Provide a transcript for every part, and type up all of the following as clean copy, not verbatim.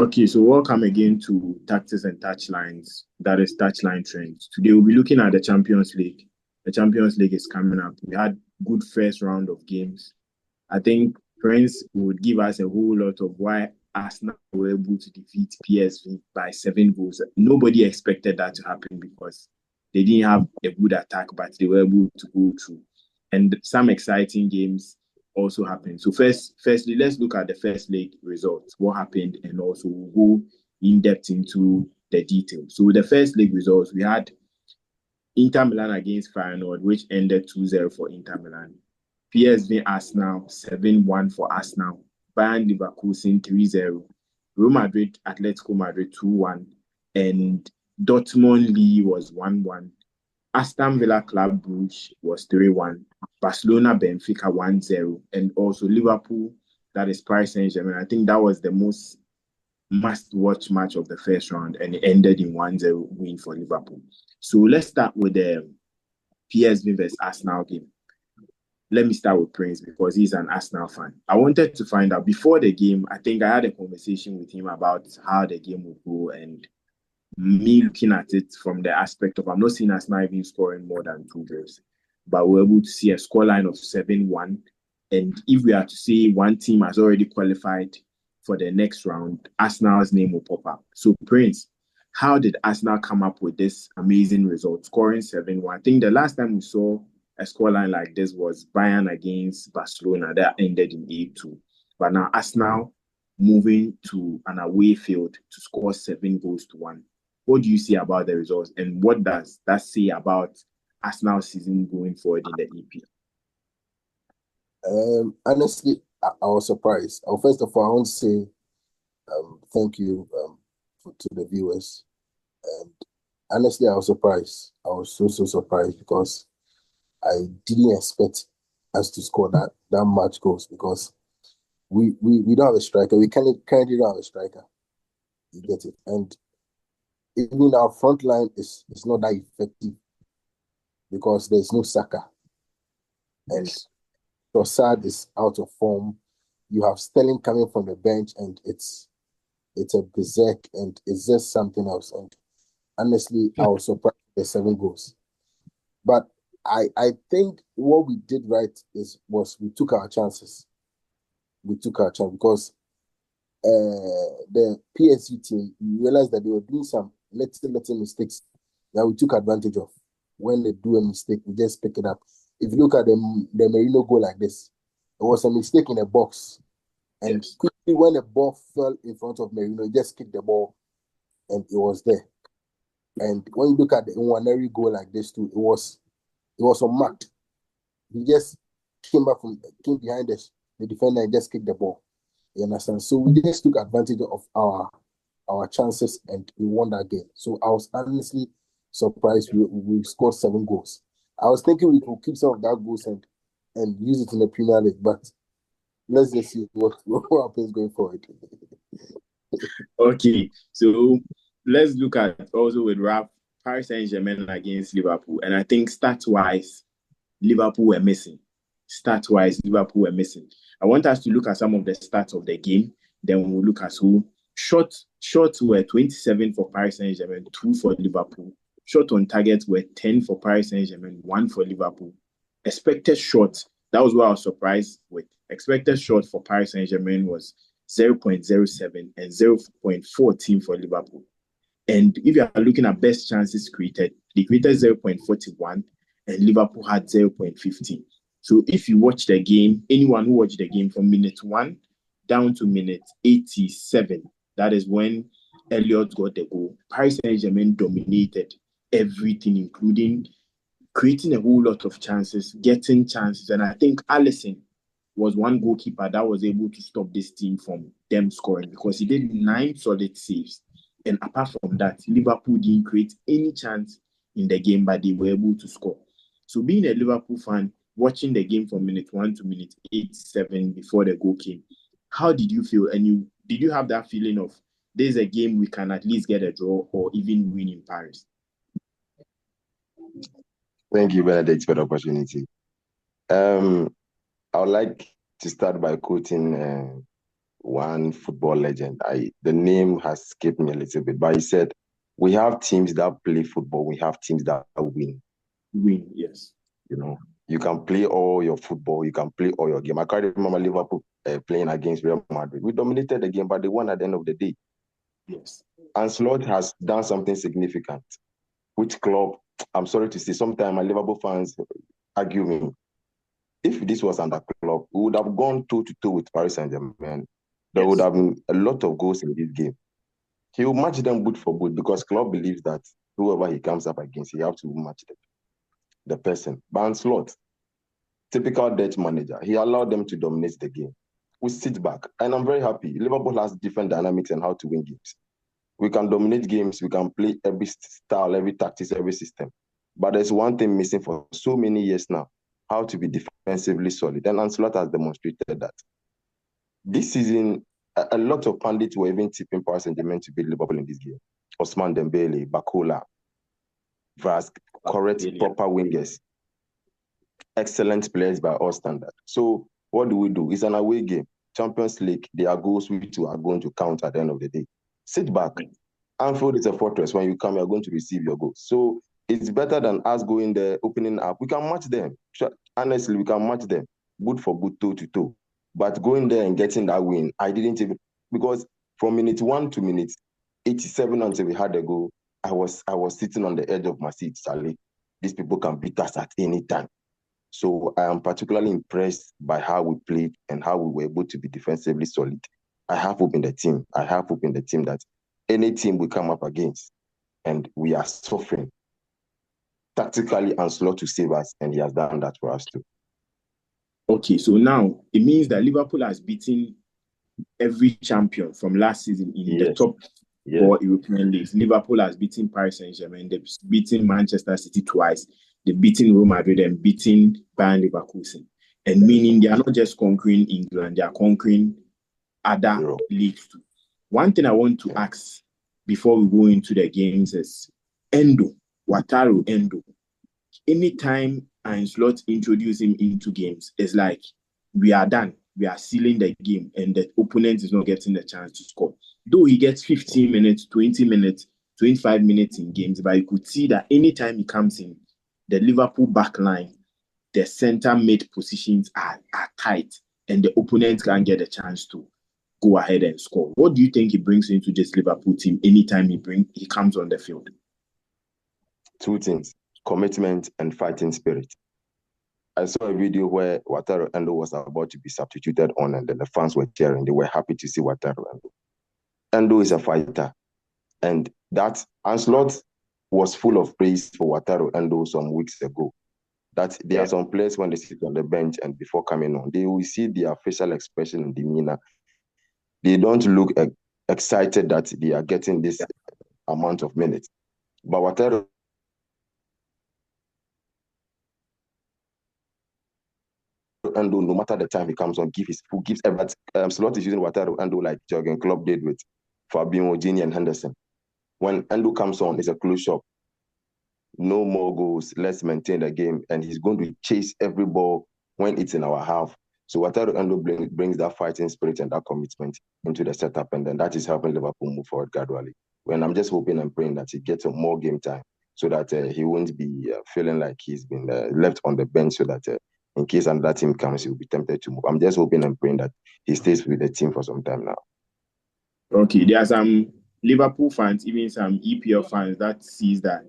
Okay, so welcome again to Tactics and Touchlines. That is Touchline Trends. Today we'll be looking at the Champions League. The Champions League is coming up. We had good first round of games. I think Prince would give us a whole lot of why Arsenal were able to defeat PSV by 7 goals. Nobody expected that to happen because they didn't have a good attack, but they were able to go through. And some exciting games also happened. So firstly, let's look at the first leg results, what happened, and also we'll go in depth into the details. So the first leg results, we had Inter Milan against Feyenoord, which ended 2-0 for Inter Milan. PSV Arsenal 7-1 for Arsenal. Bayern Leverkusen 3-0. Real Madrid Atlético Madrid 2-1. And Dortmund Lille was 1-1. Aston Villa Club Brugge was 3-1. Barcelona Benfica 1-0. And also Liverpool, that is Paris Saint-Germain. I think that was the most must-watch match of the first round, and it ended in 1-0 win for Liverpool. So let's start with the PSV versus Arsenal game. Let me start with Prince because he's an Arsenal fan. I wanted to find out before the game, I think I had a conversation with him about how the game would go, and me looking at it from the aspect of I'm not seeing Arsenal even scoring more than 2 goals, but we're able to see a scoreline of 7-1. And if we are to say one team has already qualified for the next round, Arsenal's name will pop up. So, Prince, how did Arsenal come up with this amazing result, scoring 7-1? I think the last time we saw a scoreline like this was Bayern against Barcelona that ended in 8-2. But now Arsenal moving to an away field to score 7-1. What do you see about the results, and what does that say about Arsenal's season going forward in the EP? Honestly, I was surprised. First of all, I want to say thank you to the viewers. And honestly, I was surprised. I was so surprised because I didn't expect us to score that much goals because we don't have a striker. We currently don't have a striker. You get it? And even our front line is not that effective because there's no Saka. And Trossard is out of form. You have Sterling coming from the bench, and it's a berserk, and it's just something else. And honestly, I was surprised with the 7 goals. But I think what we did right was we took our chances. We took our chance because the PSG team, we realized that they were doing some little mistakes that we took advantage of. When they do a mistake, we just pick it up. If you look at the Merino goal like this, it was a mistake in the box. And quickly when the ball fell in front of Merino, he just kicked the ball and it was there. And when you look at the Nwaneri goal like this too, it was unmarked. He just came behind the defender and just kicked the ball. You understand? So we just took advantage of our chances and we won that game. So I was honestly surprised we scored 7 goals. I was thinking we could keep some of that goals and use it in the Premier League, but let's just see what happens going forward. Okay, so let's look at also with Paris Saint-Germain against Liverpool. And I think stats-wise, Liverpool were missing. I want us to look at some of the stats of the game. Then we'll look at who. Shots were 27 for Paris Saint-Germain, 2 for Liverpool. Shot on target were 10 for Paris Saint-Germain, 1 for Liverpool. Expected shots, that was what I was surprised with. Expected shot for Paris Saint-Germain was 0.07 and 0.14 for Liverpool. And if you are looking at best chances created, they created 0.41 and Liverpool had 0.15. So if you watch the game, anyone who watched the game from minute 1 down to minute 87, that is when Elliott got the goal. Paris Saint-Germain dominated everything, including creating a whole lot of chances, getting chances. And I think Alisson was one goalkeeper that was able to stop this team from them scoring because he did 9 solid saves. And apart from that, Liverpool didn't create any chance in the game, but they were able to score. So being a Liverpool fan, watching the game from minute 1 to minute 87 before the goal came, how did you feel? And did you have that feeling of there's a game we can at least get a draw or even win in Paris? Thank you, Benedict, for the opportunity. I would like to start by quoting one football legend. The name has escaped me a little bit, but he said, "We have teams that play football. We have teams that win." Win, yes. You know, you can play all your football, you can play all your game. I can't remember Liverpool playing against Real Madrid. We dominated the game, but they won at the end of the day. Yes. And Slot has done something significant. Which club? I'm sorry to say, sometimes my Liverpool fans argue me. If this was under club, we would have gone toe-to-toe with Paris Saint-Germain. There would have been a lot of goals in this game. He will match them boot for boot because club believes that whoever he comes up against, he have to match the person. But Slot, typical Dutch manager, he allowed them to dominate the game. We sit back, and I'm very happy. Liverpool has different dynamics and how to win games. We can dominate games, we can play every style, every tactics, every system. But there's one thing missing for so many years now, how to be defensively solid. And Ancelotti has demonstrated that. This season, a lot of pundits were even tipping Paris Saint-Germain to beat Liverpool in this game. Ousmane Dembele, Bakola, Vask, correct, proper wingers. Excellent players by all standards. So what do? It's an away game. Champions League, there are goals which you are going to count at the end of the day. Sit back. Anfield is a fortress. When you come, you're going to receive your goals. So it's better than us going there, opening up. We can match them. Honestly, we can match them. Good for good, toe-to-toe. But going there and getting that win, I didn't even... Because from minute 1 to minute 87 until we had a goal, I was sitting on the edge of my seat, Charlie. These people can beat us at any time. So I am particularly impressed by how we played and how we were able to be defensively solid. I have hope in the team. I have hope in the team that any team we come up against and we are suffering, tactically Ancelotti to save us, and he has done that for us too. Okay, so now it means that Liverpool has beaten every champion from last season in the top 4 European leagues. Liverpool has beaten Paris Saint-Germain, they've beaten Manchester City twice, they've beaten Real Madrid and beaten Bayern Leverkusen. And meaning they are not just conquering England, they are conquering other leagues too. One thing I want to ask before we go into the games is Wataru Endo. Anytime Ancelotti introduce him into games, it's like we are done. We are sealing the game and the opponent is not getting the chance to score. Though he gets 15 minutes, 20 minutes, 25 minutes in games, but you could see that anytime he comes in, the Liverpool back line, the center mid positions are tight and the opponent can't get a chance to go ahead and score. What do you think he brings into this Liverpool team anytime he comes on the field? 2 things: commitment and fighting spirit. I saw a video where Wataru Endo was about to be substituted on, and then the fans were cheering. They were happy to see Wataru Endo. Endo is a fighter, and that Ancelotti was full of praise for Wataru Endo some weeks ago. That there are some players when they sit on the bench and before coming on, they will see their facial expression and demeanor. They don't look excited that they are getting this amount of minutes. But Wataru Endo, no matter the time he comes on, gives every Slot is using Wataru Endo like Jurgen Klopp did with Fabinho, Gini, and Henderson. When Endo comes on, it's a close shot. No more goals. Let's maintain the game, and he's going to chase every ball when it's in our half. So Wataru Endo brings that fighting spirit and that commitment into the setup, and then that is helping Liverpool move forward gradually. When I'm just hoping and praying that he gets more game time, so that he won't be feeling like he's been left on the bench, so that in case another team comes, he'll be tempted to move. I'm just hoping and praying that he stays with the team for some time now. Okay, there are some Liverpool fans, even some EPL fans, that sees that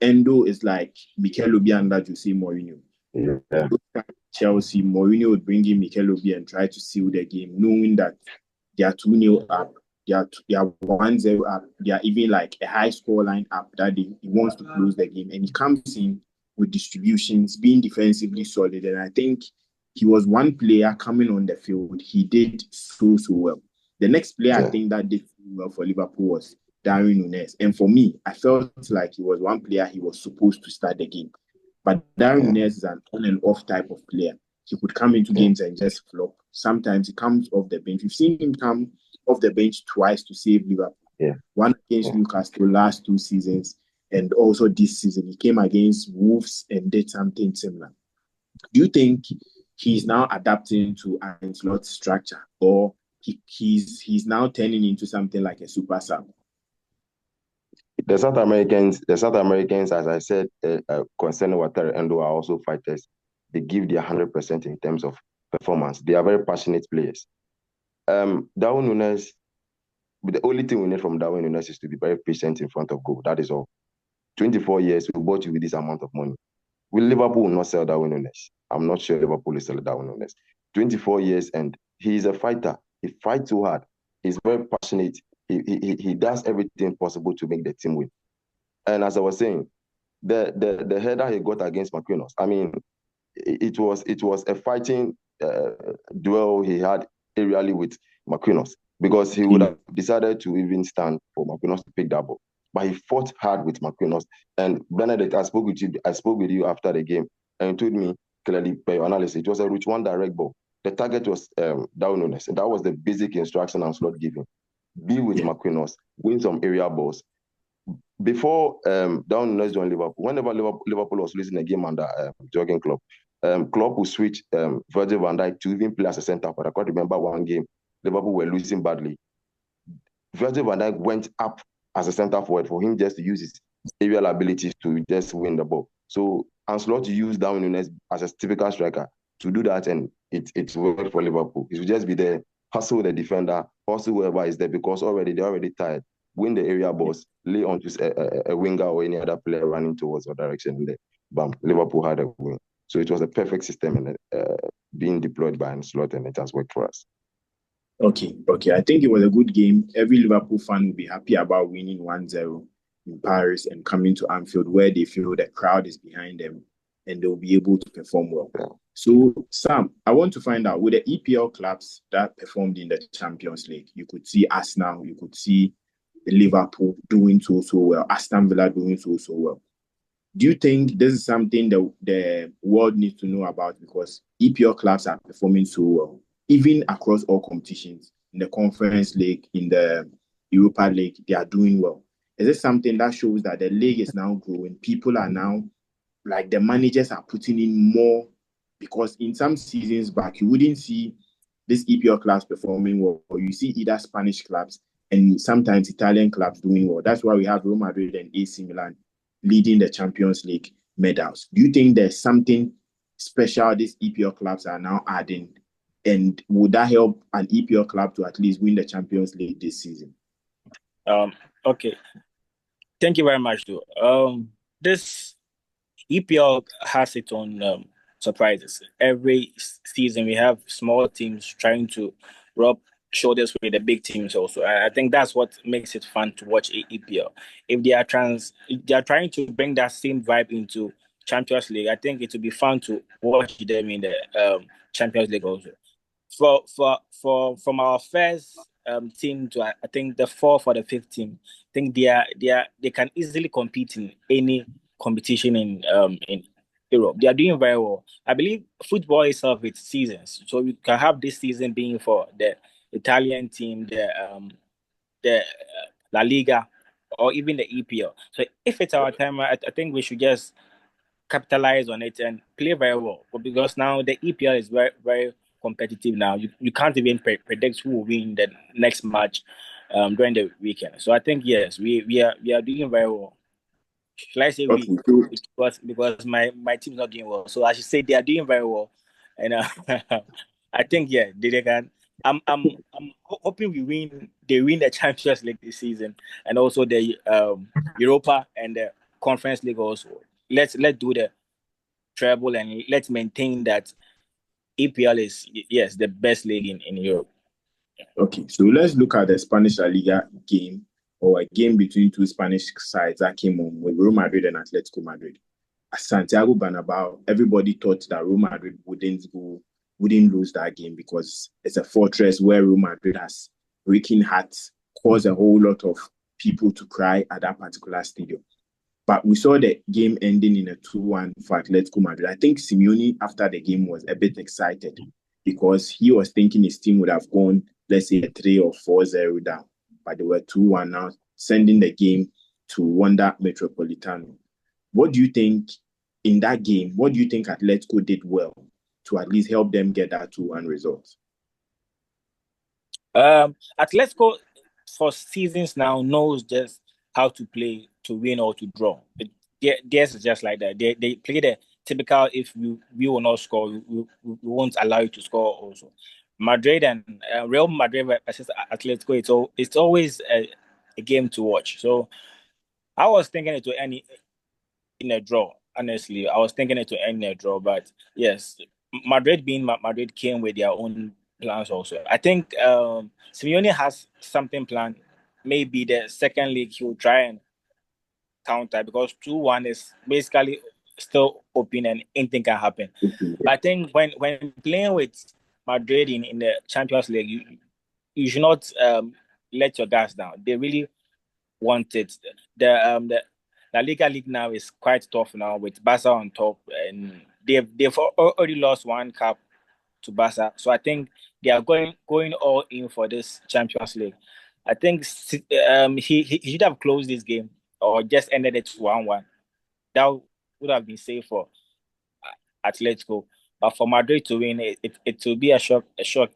Endo is like Mikel Obiang that you see Mourinho. Yeah. Chelsea, Mourinho would bring in Mikel Obiang and try to seal the game, knowing that they are 2-0 up, they are 1-0 up, they are even like a high score line up that he wants to close the game. And he comes in with distributions, being defensively solid. And I think he was one player coming on the field. He did so well. The next player I think that did well for Liverpool was Darwin Núñez. And for me, I felt like he was one player he was supposed to start the game. But Darwin Núñez is an on and off type of player. He could come into games and just flop. Sometimes he comes off the bench. We've seen him come off the bench twice to save Liverpool. One against Newcastle last 2 seasons, and also this season. He came against Wolves and did something similar. Do you think he's now adapting to Ancelotti's structure, or he's now turning into something like a super sub. The South Americans, as I said, concerning Ouattara and Endo, are also fighters. They give their 100% in terms of performance. They are very passionate players. Darwin Núñez, the only thing we need from Darwin Núñez is to be very patient in front of goal. That is all. 24 years, we bought you with this amount of money. Will Liverpool not sell Darwin Núñez? I'm not sure Liverpool is selling Darwin Núñez. 24 years, and he is a fighter. He fights so hard. He's very passionate. He does everything possible to make the team win. And as I was saying, the header he got against Marquinhos, I mean, it was a fighting duel he had aerially with Marquinhos, because he would have decided to even stand for Marquinhos to pick that ball. But he fought hard with Marquinhos. And Benedict, I spoke with you after the game, and you told me clearly by your analysis, it was a route one direct ball. The target was Darwin Núñez, and that was the basic instruction Ancelotti giving. Be with Marquinhos, win some area balls. Before Darwin Núñez joined Liverpool, whenever Liverpool was losing a game under Jurgen Klopp, Klopp would switch Virgil van Dijk to even play as a centre forward. I can't remember one game Liverpool were losing badly. Virgil van Dijk went up as a centre forward for him just to use his aerial abilities to just win the ball. So Ancelotti used Darwin Núñez as a typical striker to do that, and it worked for Liverpool. It would just be there, hustle the defender, hustle whoever is there, because they're already tired. Win the area balls, lay onto a winger or any other player running towards our direction, and then bam, Liverpool had a win. So it was a perfect system, and being deployed by Ancelotti, and it has worked for us. Okay. I think it was a good game. Every Liverpool fan will be happy about winning 1-0 in Paris and coming to Anfield, where they feel the crowd is behind them and they'll be able to perform well. Yeah. So, Sam, I want to find out, with the EPL clubs that performed in the Champions League, you could see Arsenal, you could see Liverpool doing so well, Aston Villa doing so well. Do you think this is something that the world needs to know about? Because EPL clubs are performing so well, even across all competitions, in the Conference League, in the Europa League, they are doing well. Is this something that shows that the league is now growing? People are now, like, the managers are putting in more, because in some seasons back, you wouldn't see this EPL clubs performing well, or you see either Spanish clubs and sometimes Italian clubs doing well. That's why we have Real Madrid and AC Milan leading the Champions League medals. Do you think there's something special these EPL clubs are now adding? And would that help an EPL club to at least win the Champions League this season? Okay. Thank you very much, though. This EPL has its own surprises. Every season we have small teams trying to rub shoulders with the big teams also. I think that's what makes it fun to watch EPL. If they are trying to bring that same vibe into Champions League, I think it will be fun to watch them in the Champions League also. From our first team to I think the fourth or the fifth team, I think they can easily compete in any competition in Europe. They are doing very well. I believe football itself its seasons, so you can have this season being for the Italian team, the La Liga, or even the EPL. So if it's our time, I think we should just capitalize on it and play very well. But because now the EPL is very, very competitive now. You can't even predict who will win the next match during the weekend. So I think, yes, we are doing very well. Shall I say we? Because my team's not doing well. So I should say they are doing very well. And I think, yeah, they can. I'm hoping they win the Champions League this season, and also the Europa and the Conference League also. Let's do the treble, and let's maintain that EPL is, yes, the best league in Europe. Okay, so let's look at the Spanish La Liga game, or a game between two Spanish sides that came on with Real Madrid and Atlético Madrid. At Santiago Bernabéu, everybody thought that Real Madrid wouldn't lose that game, because it's a fortress where Real Madrid has breaking hearts, caused a whole lot of people to cry at that particular stadium. But we saw the game ending in a 2-1 for Atlético Madrid. I think Simeone, after the game, was a bit excited, because he was thinking his team would have gone, let's say, a 3 or 4-0 down. But they were 2-1 now, sending the game to Wanda Metropolitano. What do you think in that game? What do you think Atletico did well to at least help them get that 2-1 result? Atletico for seasons now knows just how to play to win or to draw. Theirs is just like that. They play the typical if we will not score, we won't allow you to score also. Madrid and Real Madrid versus Atletico, it's always a game to watch. So I was thinking it to end in a draw. Honestly, I was thinking it to end in a draw, but yes, Madrid being Madrid came with their own plans also. I think Simeone has something planned. Maybe the second leg he'll try and counter because 2-1 is basically still open and anything can happen. But I think when playing with Madrid in the Champions League, you should not let your guards down. They really want it. The La Liga League now is quite tough now with Barca on top, and they've already lost one cup to Barca. So I think they are going all in for this Champions League. I think he should have closed this game or just ended it 1-1. That would have been safe for Atletico. But for Madrid to win, it will be a shock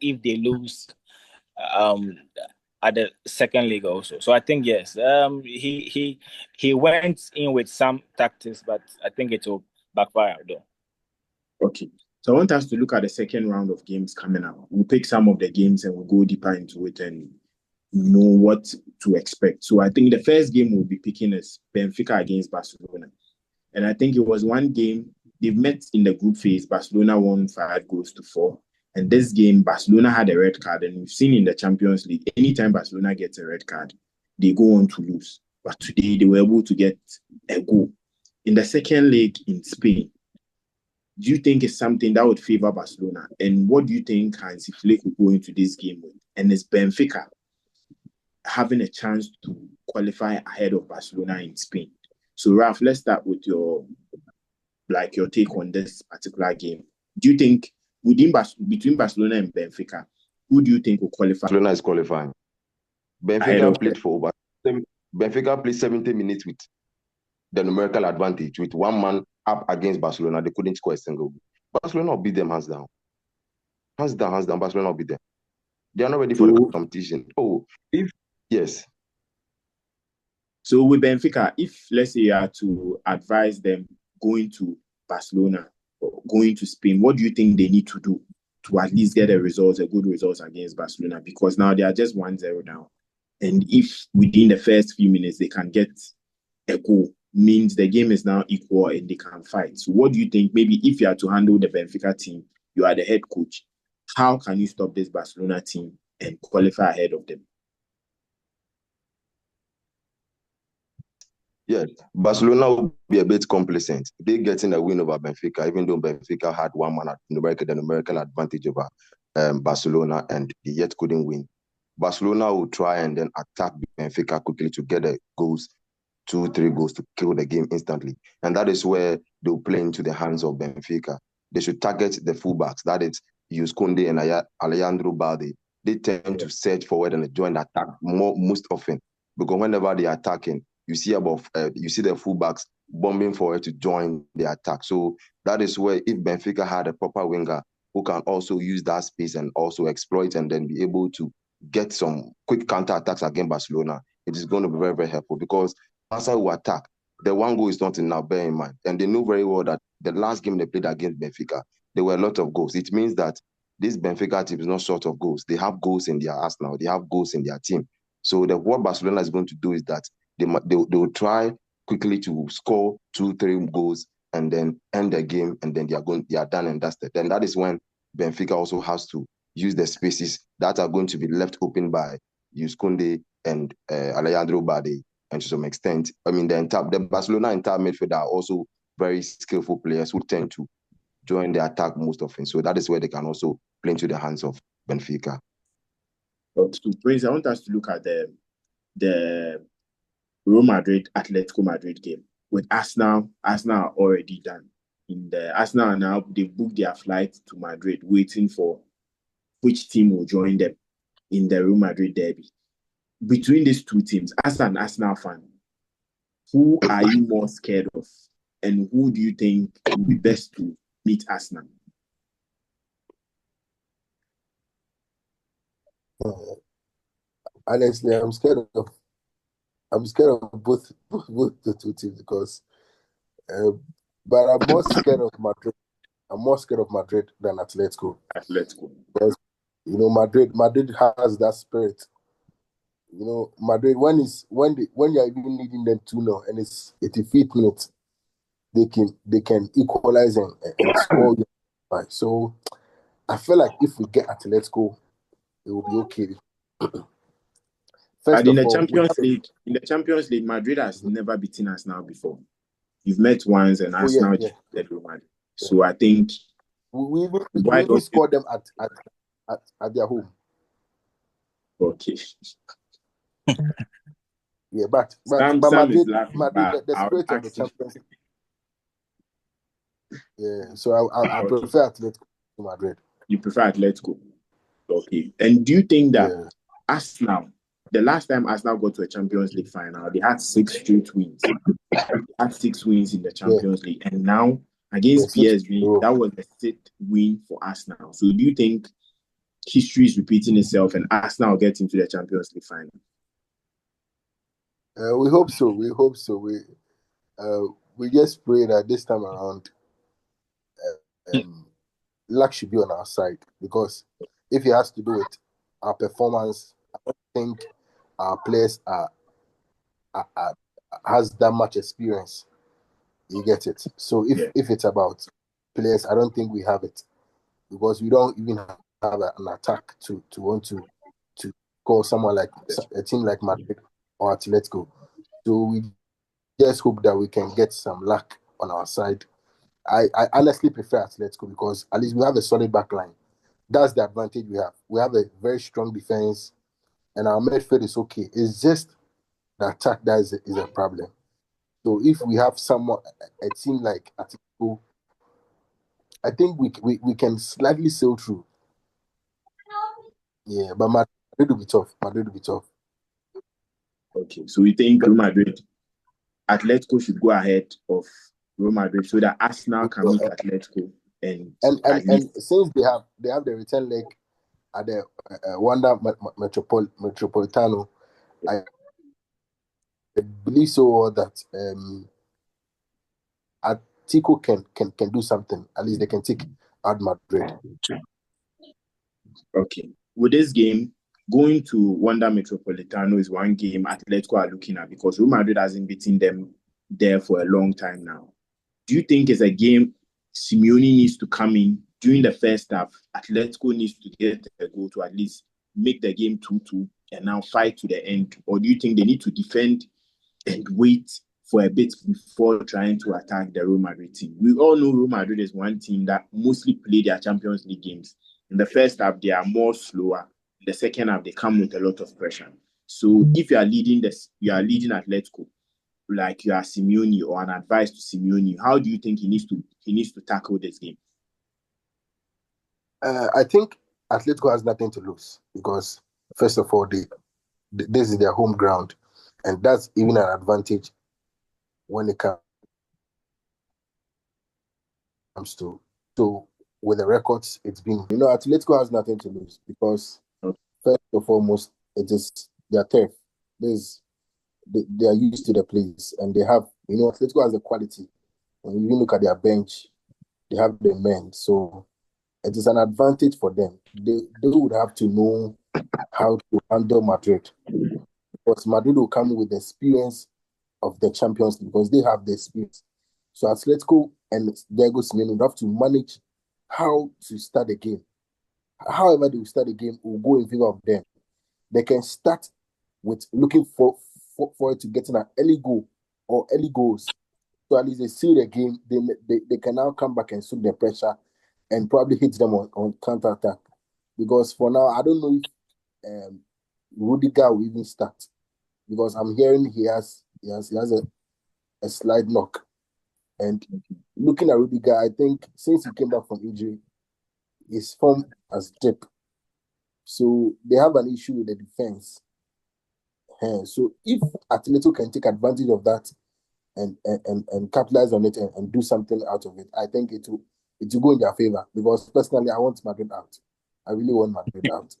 if they lose um at the second leg also. So I think yes, he went in with some tactics, but I think it will backfire though. Okay. So I want us to look at the second round of games coming up. We'll pick some of the games and we'll go deeper into it and know what to expect. So I think the first game we'll be picking is Benfica against Barcelona. And I think it was one game they've met in the group phase. Barcelona won 5-4. And this game, Barcelona had a red card. And we've seen in the Champions League, anytime Barcelona gets a red card, they go on to lose. But today, they were able to get a goal. In the second leg in Spain, do you think it's something that would favor Barcelona? And what do you think Hansi Flick will go into this game with? And is Benfica having a chance to qualify ahead of Barcelona in Spain? So, Ralph, let's start with your take on this particular game. Do you think between Barcelona and Benfica, who do you think will qualify? Barcelona is qualifying. Benfica played 70 minutes with the numerical advantage, with one man up against Barcelona. They couldn't score a single goal. Barcelona will beat them hands down. Hands down. Barcelona will beat them. They are not ready for the competition. Yes. So with Benfica, if let's say you are to advise them going to Barcelona or going to Spain, what do you think they need to do to at least get a good results against Barcelona? Because now they are just 1-0 down. And if within the first few minutes they can get a goal, means the game is now equal and they can fight. So what do you think? Maybe if you are to handle the Benfica team, you are the head coach, how can you stop this Barcelona team and qualify ahead of them? Yes, Barcelona will be a bit complacent. They getting a win over Benfica, even though Benfica had one man at the numerical advantage over Barcelona, and they yet couldn't win. Barcelona will try and then attack Benfica quickly to get the goals, 2-3 goals to kill the game instantly. And that is where they'll play into the hands of Benfica. They should target the fullbacks. That is Kunde and Alejandro Balde. They tend to search forward and join the attack most often, because whenever they are attacking, you see the fullbacks bombing forward to join the attack. So that is where if Benfica had a proper winger who can also use that space and also exploit and then be able to get some quick counter attacks against Barcelona, it is going to be very, very helpful, because Barca will attack. The one goal is not enough, bear in mind. And they know very well that the last game they played against Benfica, there were a lot of goals. It means that this Benfica team is not short of goals. They have goals in their arsenal. They have goals in their team. So what Barcelona is going to do is that they will try quickly to score 2-3 goals and then end the game, and then they are done and dusted. Then that is when Benfica also has to use the spaces that are going to be left open by Kunde and Alejandro Balde, and to some extent, I mean, the Barcelona entire midfield are also very skillful players who tend to join the attack most often. So that is where they can also play into the hands of Benfica. To Prince, I want us to look at the Real Madrid, Atletico Madrid game with Arsenal already done. In the Arsenal now, they booked their flight to Madrid, waiting for which team will join them in the Real Madrid derby. Between these two teams, as an Arsenal fan, who are you more scared of, and who do you think will be best to meet Arsenal? Honestly, I'm scared of both the two teams because, but I'm more scared of Madrid. I'm more scared of Madrid than Atletico Atletico. because Madrid has that spirit. Madrid when you're even leading them 2-0 and it's 85th minute, they can equalize and score. So I feel like if we get Atletico, it will be okay. First And in of the all, Champions League, Madrid has never beaten Arsenal before. You've met once, and Arsenal defeated Real Madrid. So I think we even scored them at their home. Okay. Yeah, but Sam Madrid, is laughing, but the spirit of the Champions League. Yeah, so I prefer Atletico to Madrid. You prefer Atletico? Okay. And do you think that Arsenal, the last time Arsenal got to a Champions League final, they had 6 straight wins. They had 6 wins in the Champions League. And now, against PSV, that was the 6th win for Arsenal. So do you think history is repeating itself and Arsenal get into the Champions League final? We hope so. We just pray that this time around, luck should be on our side, because if it has to do with our performance, I don't think our players has that much experience. You get it? So if it's about players, I don't think we have it, because we don't even have an attack to want to call someone like a team like Madrid or Atletico. So we just hope that we can get some luck on our side. I honestly prefer Atletico because at least we have a solid back line. That's the advantage we have. We have a very strong defense, and our midfield is okay. It's just the attack that is a problem. So if we have a team like Atlético, I think we can slightly sail through. Yeah, but Madrid will be tough. Okay, so we think Real Madrid, Atletico should go ahead of Real Madrid so that Arsenal can meet Atletico and since they have the return leg at the Wanda Metropolitano, I believe so that Atletico can do something. At least they can take out Madrid. Okay. With this game, going to Wanda Metropolitano is one game Atletico are looking at because Real Madrid hasn't beaten them there for a long time now. Do you think it's a game Simeone needs to come in during the first half? Atletico needs to get a goal to at least make the game 2-2 and now fight to the end? Or do you think they need to defend and wait for a bit before trying to attack the Real Madrid team? We all know Real Madrid is one team that mostly play their Champions League games. In the first half, they are more slower. In the second half, they come with a lot of pressure. So if you are leading Atletico, like you are Simeone or an advice to Simeone, how do you think he needs to tackle this game? I think Atletico has nothing to lose because, first of all, this is their home ground, and that's even an advantage when it comes to. So with the records, it's been, Atletico has nothing to lose because, first and foremost, it is their turf. They are used to the place, and they have, Atletico has the quality. When you look at their bench, they have the men. So it is an advantage for them. They would have to know how to handle Madrid, because Madrid will come with the experience of the Champions League because they have the experience. So Atletico and Diego Simeone would have to manage how to start the game. However they will start the game will go in favor of them. They can start with looking for it to get an early goal or early goals. So at least they see the game, they can now come back and suit the pressure and probably hit them on counter-attack. Because for now, I don't know if Rudiger will even start. Because I'm hearing he has a slight knock. And looking at Rudiger, I think since he came back from injury, his form has dipped. So they have an issue with the defense. So if Atletico can take advantage of that and capitalize on it and do something out of it, I think it will go in their favor. Because personally, I want Madrid out. I really want Madrid out.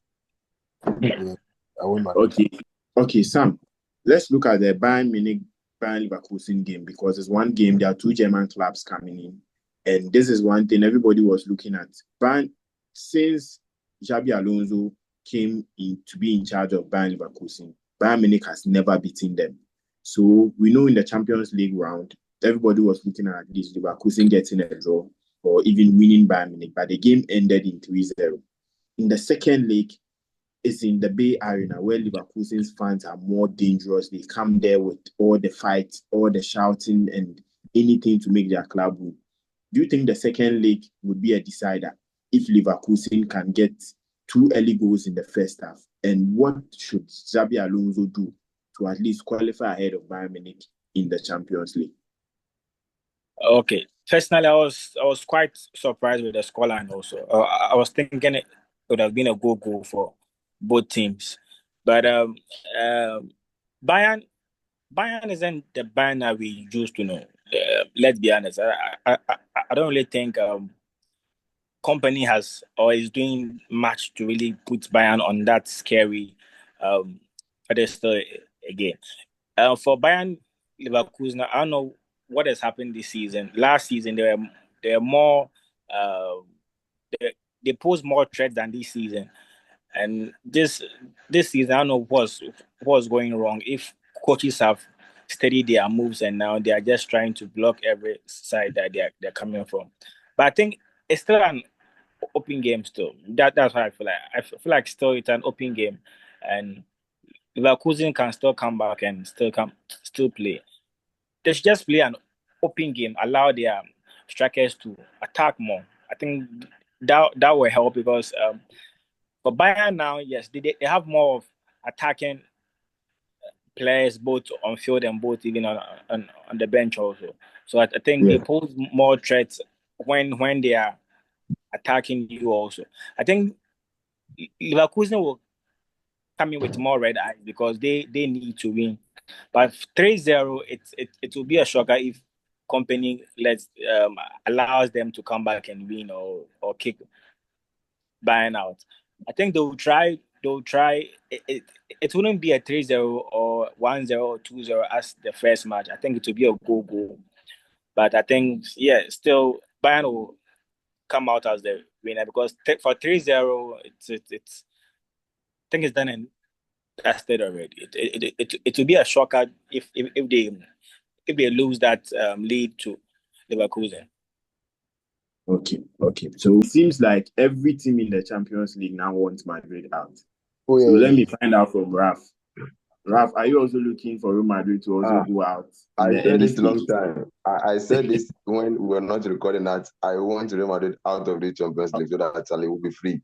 Yeah. I want Madrid. Okay, Sam. Let's look at the Bayern Munich Bayern Leverkusen game, because it's one game. There are two German clubs coming in, and this is one thing everybody was looking at. Bayern, since Xabi Alonso came in to be in charge of Bayern Leverkusen, Bayern Munich has never beaten them. So we know in the Champions League round, everybody was looking at this Leverkusen getting a draw or even winning Bayern Munich, but the game ended in 3-0. In the second leg, it's in the Bay Arena where Leverkusen's fans are more dangerous. They come there with all the fights, all the shouting, and anything to make their club win. Do you think the second leg would be a decider if Leverkusen can get 2 early goals in the first half? And what should Xabi Alonso do to at least qualify ahead of Bayern Munich in the Champions League? Okay. Personally, I was quite surprised with the scoreline also. I was thinking it would have been a goal for both teams. But Bayern isn't the Bayern that we used to know. Let's be honest. I don't really think company has or is doing much to really put Bayern on that scary pedestal again. For Bayern Leverkusen, I don't know what has happened this season. Last season, they were more they posed more threats than this season. And this season, I don't know what's going wrong. If coaches have studied their moves and now they are just trying to block every side that they're coming from. But I think it's still an open game still. That's what I feel like. I feel like still it's an open game, and Leverkusen can still come back and still play. They should just play an open game, allow their strikers to attack more. I think that will help because for Bayern now, yes, they have more of attacking players both on field and both even on the bench also. So I think they pose more threats when they are attacking you also. I think Leverkusen will come in with more red eyes because they need to win. But 3-0, it will be a shocker if company allows them to come back and win or kick Bayern out. I think they'll try. It wouldn't be a 3-0 or 1-0 or 2-0 as the first match. I think it will be a goal. But I think, still Bayern will come out as the winner because for 3-0, it's I think it's done and dusted already. It will be a shocker if they lose that lead to Leverkusen. Okay. So it seems like every team in the Champions League now wants Madrid out. Oh, yeah, so let me find out from Raf. Raf, are you also looking for Real Madrid to also go out? I said this long time. I said this when we were not recording that I want Real Madrid out of the Champions League so that Italy will be free.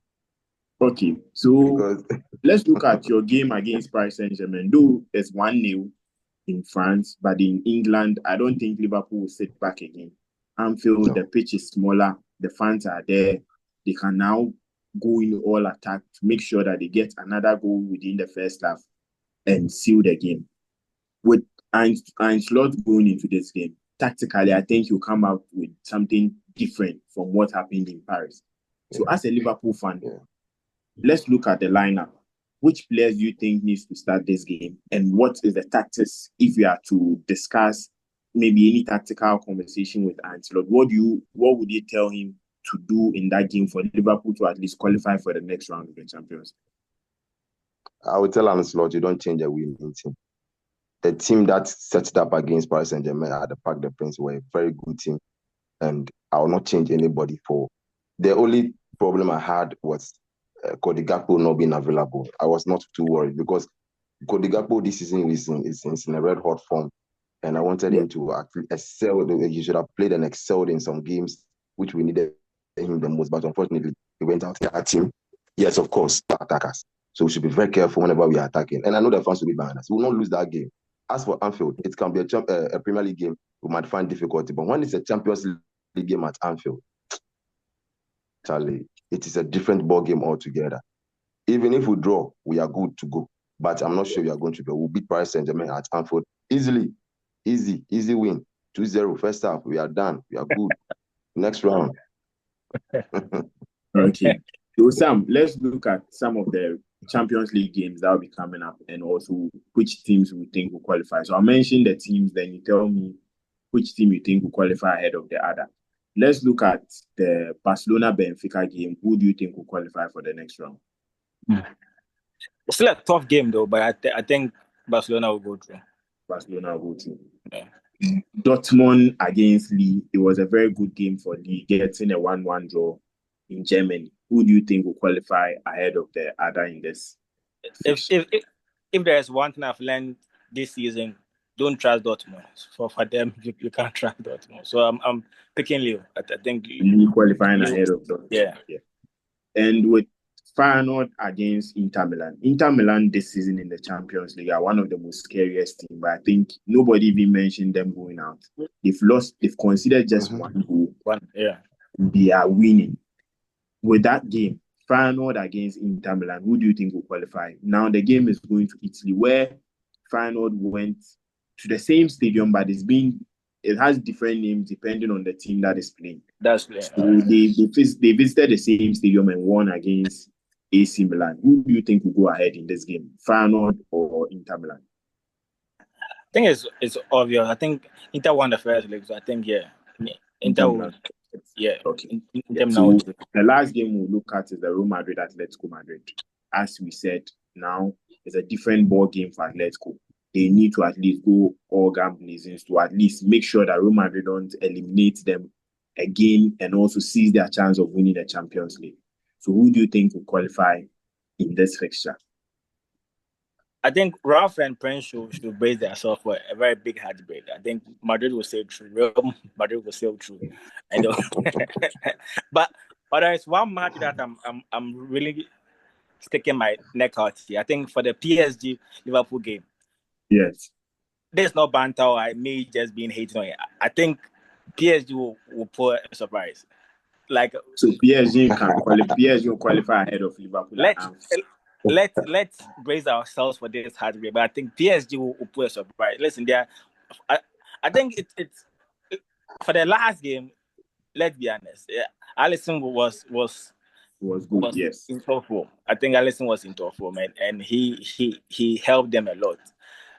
Okay, so let's look at your game against Paris Saint-Germain. Though it's 1-0 in France, but in England, I don't think Liverpool will sit back again. Anfield, the pitch is smaller, the fans are there. They can now go in all attack to make sure that they get another goal within the first half and seal the game. With Ancelotti going into this game, tactically, I think he'll come out with something different from what happened in Paris. So as a Liverpool fan, let's look at the lineup. Which players do you think needs to start this game? And what is the tactics if you are to discuss maybe any tactical conversation with Ancelotti? What would you tell him to do in that game for Liverpool to at least qualify for the next round of the Champions League? I would tell Ancelotti, you don't change a winning team. The team that set it up against Paris Saint-Germain at the Parc des Princes were a very good team, and I will not change anybody for. The only problem I had was Cody Gakpo not being available. I was not too worried because Cody Gakpo this season is in a red hot form, and I wanted him to actually excel. He should have played and excelled in some games which we needed him the most, but unfortunately he went out in our team. Yes, of course, attackers. So we should be very careful whenever we are attacking. And I know the fans will be behind us. We will not lose that game. As for Anfield, it can be a Premier League game. We might find difficulty, but when it's a Champions League game at Anfield, Charlie, it is a different ball game altogether. Even if we draw, we are good to go. But I'm not sure we are going to go. We'll beat Paris Saint-Germain at Anfield easily. Easy win. 2-0 first half. We are done. We are good. Next round. Okay. So Sam, let's look at some of the Champions League games that will be coming up, and also which teams we think will qualify. So I'll mention the teams, then you tell me which team you think will qualify ahead of the other. Let's look at the Barcelona-Benfica game. Who do you think will qualify for the next round? It's still a tough game, though, but I think Barcelona will go through. Barcelona will go through. Yeah. Dortmund against Lille. It was a very good game for Lille, getting a 1-1 draw in Germany. Who do you think will qualify ahead of the other in this? If there's one thing I've learned this season, don't trust Dortmund. For them, you can't trust Dortmund. So I'm picking Lille. I think Lille qualifying ahead of Dortmund. Yeah. And with Feyenoord against Inter Milan. Inter Milan this season in the Champions League are one of the most scariest teams, but I think nobody even mentioned them going out. They've considered just one goal. They are winning. With that game, Feyenoord against Inter Milan, who do you think will qualify? Now the game is going to Italy, where Feyenoord went to the same stadium, but it has different names depending on the team that is playing. That's clear. So they visited the same stadium and won against AC Milan. Who do you think will go ahead in this game, Feyenoord or Inter Milan? I think it's obvious. I think Inter won the first leg, so I think Inter will. Yeah. Okay. So the last game we'll look at is the Real Madrid Atlético Madrid. As we said, now it's a different ball game for Atlético. They need to at least go all gamblers to at least make sure that Real Madrid don't eliminate them again and also seize their chance of winning the Champions League. So who do you think will qualify in this fixture? I think Ralph and Prince should brace themselves for a very big heartbreak. I think Madrid will sail through. Real Madrid will sail through. But there is one match that I'm really sticking my neck out here. I think for the PSG Liverpool game. Yes. There's no banter or me just being hating on it. I think PSG will pull a surprise. So PSG will qualify ahead of Liverpool. Let's brace ourselves for this heartbreak. But I think PSG will pull a surprise. Listen, I think it's for the last game. Let's be honest. Alisson was good. Yes, in top form. I think Alisson was in top form, and he helped them a lot.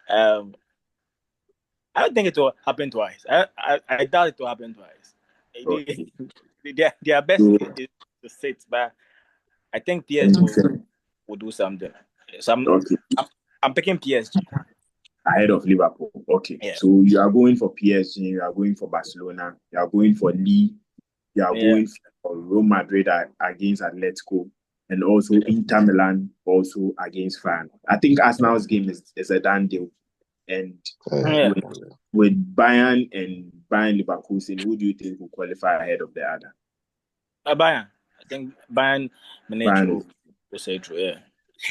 I don't think it will happen twice. I doubt it will happen twice. Okay. Their best is to sit, but I think PSG will do something. So I'm picking PSG ahead of Liverpool. Okay, yeah. So you are going for PSG, you are going for Barcelona, you are going for Lille, you are going for Real Madrid against Atlético, and also Inter Milan also against Feyenoord. I think Arsenal's game is a done deal. And with Bayern and Bayern Leverkusen, who do you think will qualify ahead of the other? Bayern. I think Bayern will say true. Yeah,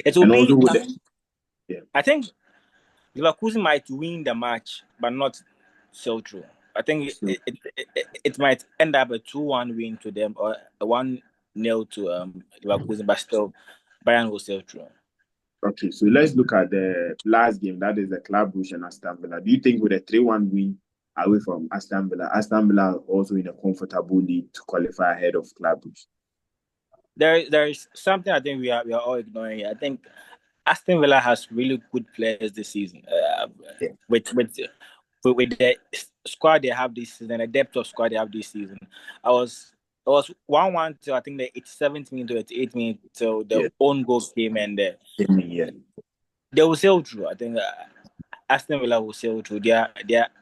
it will be. I think Leverkusen might win the match, but not so true. I think it might end up a 2-1 win to them or a 1-0 to Leverkusen, but still Bayern will sail through. Okay, so let's look at the last game. That is the Club Brugge and Aston Villa. Do you think with a 3-1 win away from Aston Villa also in a comfortable lead to qualify ahead of Club Brugge? There is something I think we are all ignoring here. I think Aston Villa has really good players this season. With the squad they have this season, the depth of squad they have this season. It was 1-1 till I think the 87th minute to 88th minute till the own goal came and they will sail through. I think Aston Villa will sail through. They are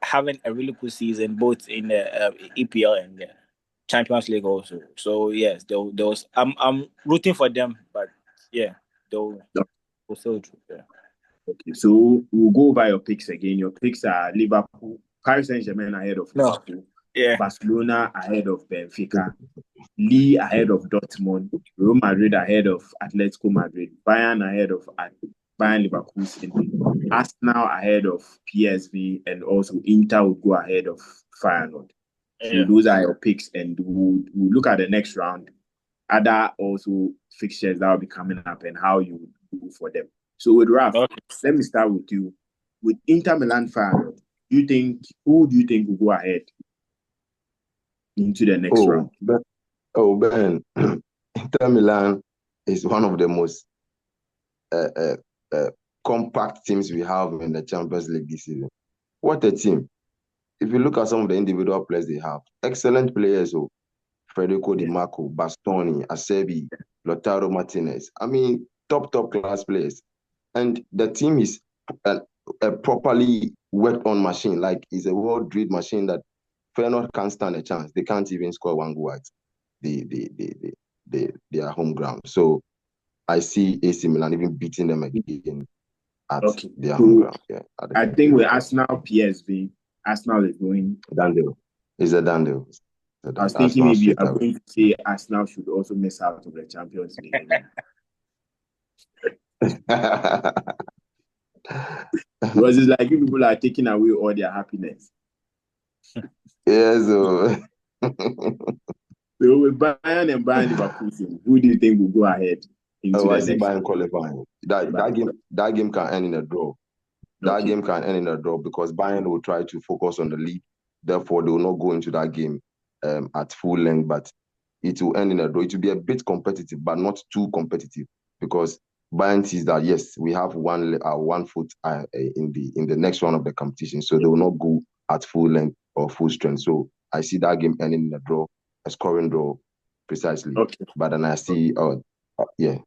having a really good season both in the EPL and the Champions League also. So yes, I'm rooting for them, but they'll sail through. Yeah. Okay, so we'll go by your picks again. Your picks are Liverpool, Paris Saint-Germain ahead of Liverpool. Barcelona ahead of Benfica, Lille ahead of Dortmund, Real Madrid ahead of Atlético Madrid, Bayern ahead of Bayern Leverkusen, Arsenal ahead of PSV, and also Inter will go ahead of Feyenoord. So those are your picks, and we'll look at the next round, other also fixtures that will be coming up and how you do for them. So with Raf, let me start with you. With Inter Milan Feyenoord, who do you think will go ahead into the next round? Ben, Inter Milan is one of the most compact teams we have in the Champions League this season. What a team. If you look at some of the individual players they have, excellent players. Oh, Federico Di Marco, Bastoni, Acerbi, Lautaro Martinez. I mean, top class players. And the team is a properly worked on machine. Like, it's a well-drilled machine that Feyenoord can't stand a chance. They can't even score one goal at their home ground. So I see AC Milan even beating them again at their home ground. Yeah, I think with Arsenal, PSV, Arsenal is going. Done deal. It's a done deal. I was thinking maybe you are going to say Arsenal should also miss out of the Champions League. Because it's like you people are taking away all their happiness. Yeah, so with Bayern and Liverpool, who do you think will go ahead? I see Bayern qualifying. That game can end in a draw. That game can end in a draw because Bayern will try to focus on the league. Therefore, they will not go into that game at full length, but it will end in a draw. It will be a bit competitive, but not too competitive because Bayern sees that, yes, we have one foot in the next round of the competition, so they will not go at full length or full strength. So I see that game ending in a draw, a scoring draw, precisely. But then I see, yeah.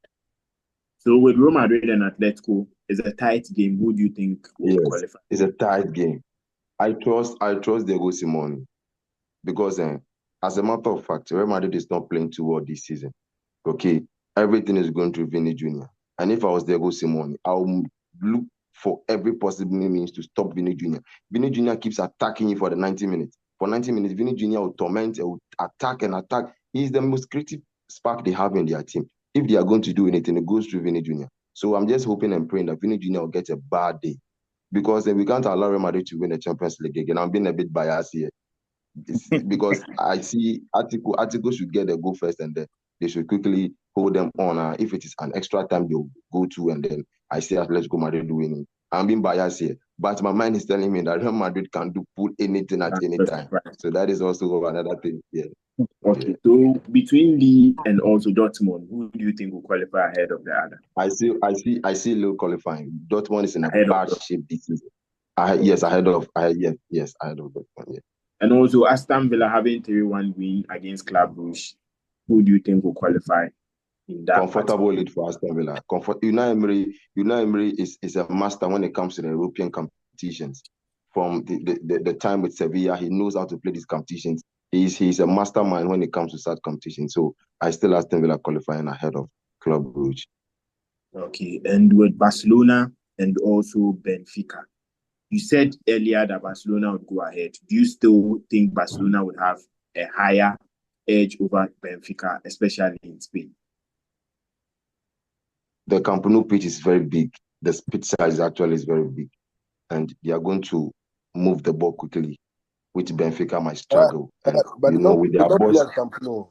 So with Real Madrid and Atlético, it's a tight game. Who do you think will qualify? It's a tight game. I trust Diego Simeone because as a matter of fact, Real Madrid is not playing too well this season. Okay, everything is going through Vini Jr. And if I was Diego Simeone, I would look for every possible means to stop Vini Jr. Vini Jr. keeps attacking you for the 90 minutes. For 90 minutes, Vini Jr. will torment, will attack and attack. He's the most creative spark they have in their team. If they are going to do anything, it goes through Vini Jr. So I'm just hoping and praying that Vini Jr. will get a bad day. Because we can't allow Real Madrid to win the Champions League again. I'm being a bit biased here. Because I see Atlético should get the goal first and then they should quickly hold them on. If it is an extra time, they'll go to and then I see Atletico Madrid winning. I'm being biased here. But my mind is telling me that Real Madrid can pull anything at any time. So that is also another thing. Yeah. Okay, yeah. So between Lee and also Dortmund, who do you think will qualify ahead of the other? I see Lille qualifying. Dortmund is in a bad shape this season. Ahead of Dortmund. Yeah. And also Aston Villa having 3-1 win against Club Brugge. Who do you think will qualify in that? Comfortable lead for Aston Villa. Unai Emery is a master when it comes to the European competitions. From the time with Sevilla, he knows how to play these competitions. He's a mastermind when it comes to such competitions. So I still Aston Villa qualifying ahead of Club Brugge. Okay, and with Barcelona and also Benfica. You said earlier that Barcelona would go ahead. Do you still think Barcelona would have a higher edge over Benfica, especially in Spain? The Camp Nou pitch is very big. The pitch size actually is very big. And they are going to move the ball quickly, which Benfica might struggle. But with their boss, play at Camp Nou.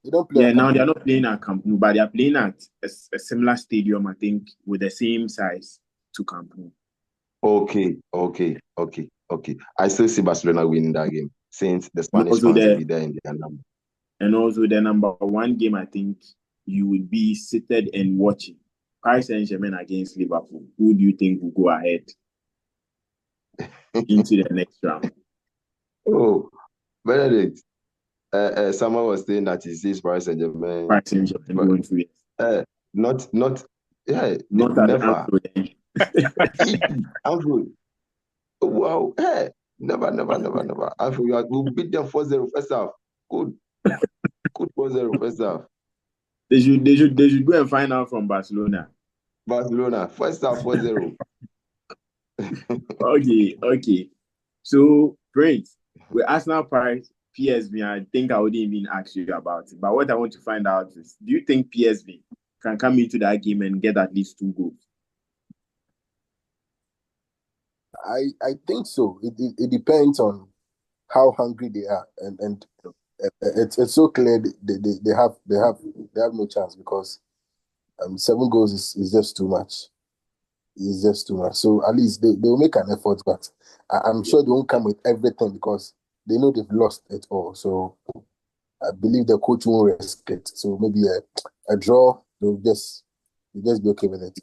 They don't play at Camp Nou. Now they're not playing at Camp Nou, but they're playing at a similar stadium, I think, with the same size to Camp Nou. Okay. I still see Barcelona winning that game since the Spanish fans will be there in their number. And also the number one game, I think you would be seated and watching. Paris Saint-Germain against Liverpool. Who do you think will go ahead into the next round? Oh, Benedict. Someone was saying that he sees Paris Saint-Germain. Paris Saint-Germain going through it. Not never. I'm good. Wow. Hey, never. Anfield, we'll beat them 4-0 first half. Good 4-0 first half. They should go and find out from Barcelona. First half 4-0. Okay. So, Prince, with Arsenal, Paris, PSV, I think I wouldn't even ask you about it. But what I want to find out is, do you think PSV can come into that game and get at least 2 goals? I think so. It depends on how hungry they are, and it's so clear they have no chance because 7 goals is just too much. It's just too much. So at least they will make an effort, but I'm sure they won't come with everything because they know they've lost it all. So I believe the coach won't risk it. So maybe a draw, they'll just be okay with it.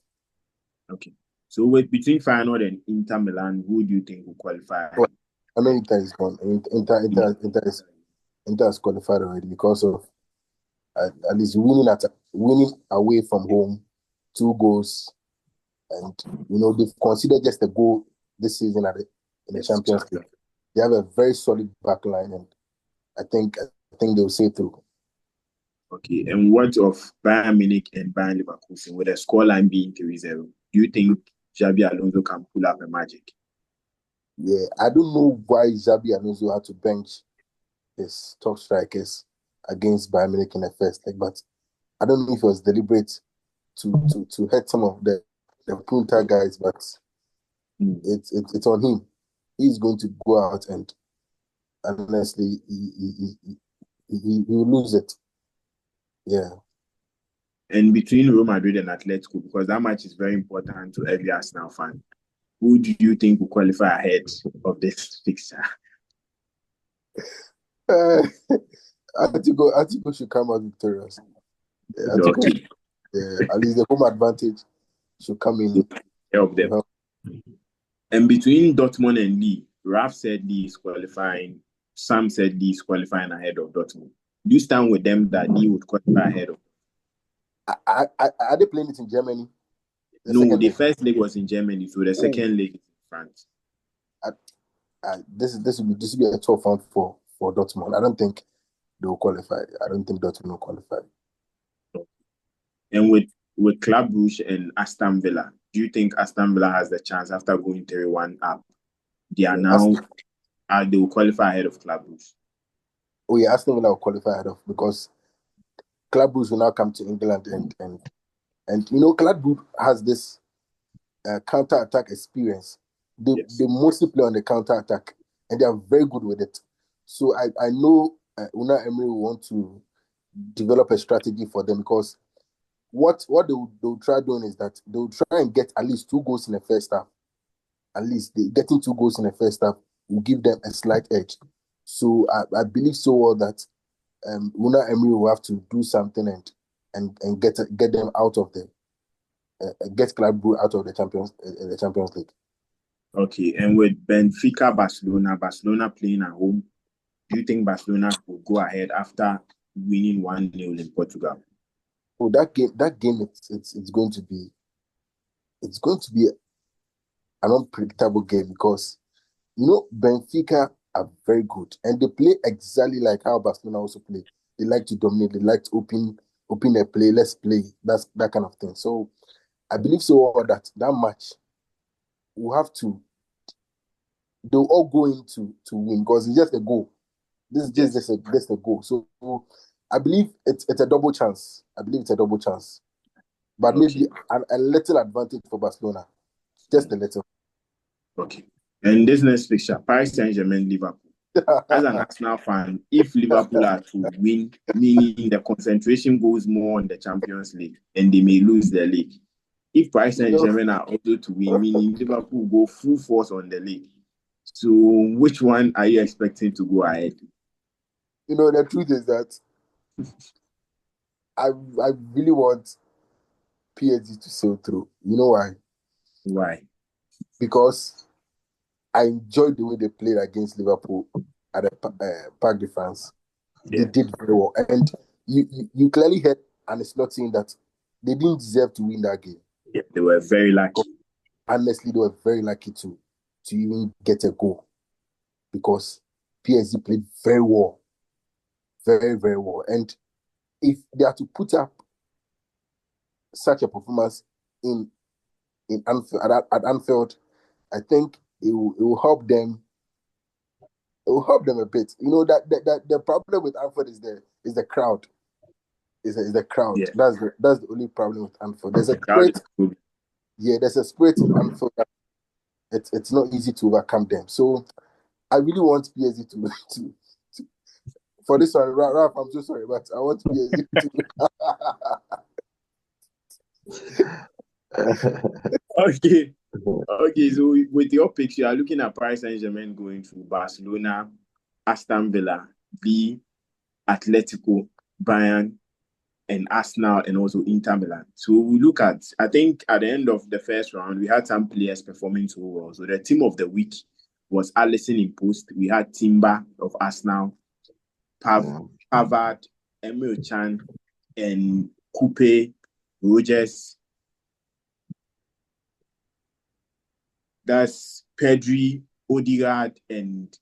Okay. So with between Feyenoord and Inter Milan, who do you think will qualify? Well, I know Inter is gone. Inter is qualified already because of at least winning away from home, 2 goals, and they've considered just a goal this season in the Champions League. They have a very solid back line, and I think they'll see through. Okay, and what of Bayern Munich and Bayern Leverkusen with the scoreline being 3-0? Do you think Xabi Alonso can pull up a magic? Yeah, I don't know why Xabi Alonso had to bench his top strikers against Bayern Munich in the first leg, but I don't know if it was deliberate to hurt some of the punta guys, but it's on him. He's going to go out and honestly he will lose it. Yeah. And between Real Madrid and Atlético, because that match is very important to every Arsenal fan, who do you think will qualify ahead of this fixture? Atlético should come out victorious. Yeah, at least the home advantage should come in. Help them. And between Dortmund and Lille, Raf said Lille is qualifying. Sam said Lille is qualifying ahead of Dortmund. Do you stand with them that Lille would qualify ahead of? Are they playing it in Germany? The first leg was in Germany, so the second leg is in France. This will be a tough one for Dortmund. I don't think they will qualify. I don't think Dortmund will qualify. And with Club Brugge and Aston Villa, do you think Aston Villa has the chance after going 3-1 up? They are now they will qualify ahead of Club Brugge. Oh yeah, Aston Villa will qualify ahead of, because Club Brugge will now come to England and Club Brugge has this counter-attack experience. They mostly play on the counter-attack, and they are very good with it. So I know Unai Emery will want to develop a strategy for them, because what they'll try doing is that they'll try and get at least 2 goals in the first half. At least getting 2 goals in the first half will give them a slight edge. So I believe so well that Unai Emery will have to do something and get them out of get Club Brugge out of the Champions League. Okay, and with Benfica, Barcelona playing at home, do you think Barcelona will go ahead after winning 1-0 in Portugal? Oh, that game, it's going to be an unpredictable game, because Benfica are very good and they play exactly like how Barcelona also play. They like to dominate. They like to open their play. Let's play. That's that kind of thing. So I believe so that match will have to. They'll all go in to win, because it's just a goal. This is just a goal. So I believe it's a double chance. But maybe a little advantage for Barcelona. Just a little. Okay. And this next fixture, Paris Saint-Germain, Liverpool. As an Arsenal fan, if Liverpool are to win, meaning the concentration goes more on the Champions League and they may lose their league. If Paris Saint-Germain are also to win, meaning Liverpool go full force on the league. So which one are you expecting to go ahead? The truth is that I really want PSG to sail through. You know why? Why? Because I enjoyed the way they played against Liverpool at the Parc de France. They did very well. And you clearly heard, and it's not saying that they didn't deserve to win that game. Yeah, they were very lucky. Honestly, they were very lucky to even get a goal, because PSG played very well. Very, very well. And if they are to put up such a performance in Anfield, at Anfield, I think it will help them. It will help them a bit. That the problem with Anfield is the crowd. Is the crowd. Yeah. That's the only problem with Anfield. There's a spirit. Yeah, there's a spirit in Anfield that it's not easy to overcome them. So I really want PSG to for this one, Ralph, I'm so sorry, but I want PSG to. Okay. So with your picks, you are looking at Paris Saint-Germain going to Barcelona, Aston Villa, Atlético, Bayern, and Arsenal and also Inter Milan. So we look at, I think at the end of the first round, we had some players performing so well. So the team of the week was Alisson in post. We had Timber of Arsenal, Pavard, Emil Chan, and Coupe, Rogers. That's Pedri, Odegaard, and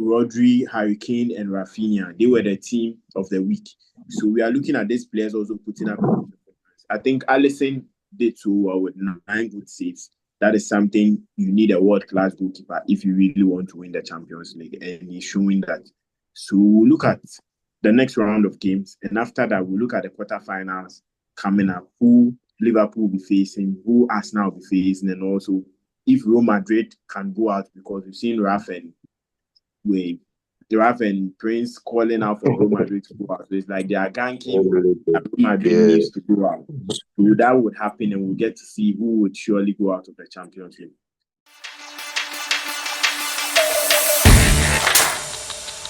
Rodri, Harry Kane, and Rafinha. They were the team of the week. So we are looking at these players also putting up a good performance. I think Alisson did so well with 9 good saves. That is something you need a world-class goalkeeper if you really want to win the Champions League, and he's showing that. So we'll look at the next round of games, and after that, we'll look at the quarterfinals coming up, who Liverpool will be facing, who Arsenal will be facing, and also if Real Madrid can go out, because we've seen Rafa and Prince calling out for Real Madrid to go out. So it's like they are ganking. Real Madrid needs to go out. So that would happen, and we'll get to see who would surely go out of the Champions League.